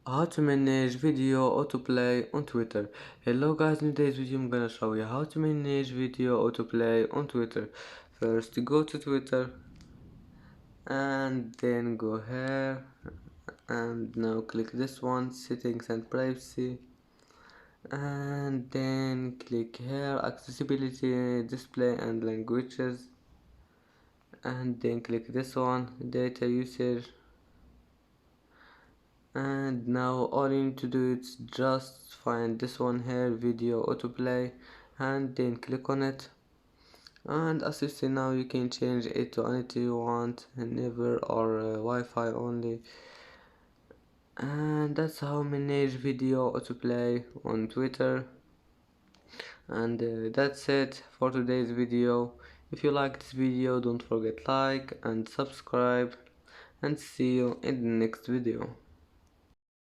How to manage video autoplay on Twitter. Hello guys, in today's video I'm gonna show you how to manage video autoplay on Twitter. First go to Twitter and then go here and now click this one, settings and privacy, and then click here, accessibility, display and languages, and then click this one, data usage. And now all you need to do is just find this one here, video autoplay, and then click on it. And as you see now, you can change it to anything you want, never or Wi-Fi only. And that's how manage video autoplay on Twitter. And that's it for today's video. If you like this video, don't forget like and subscribe, and see you in the next video.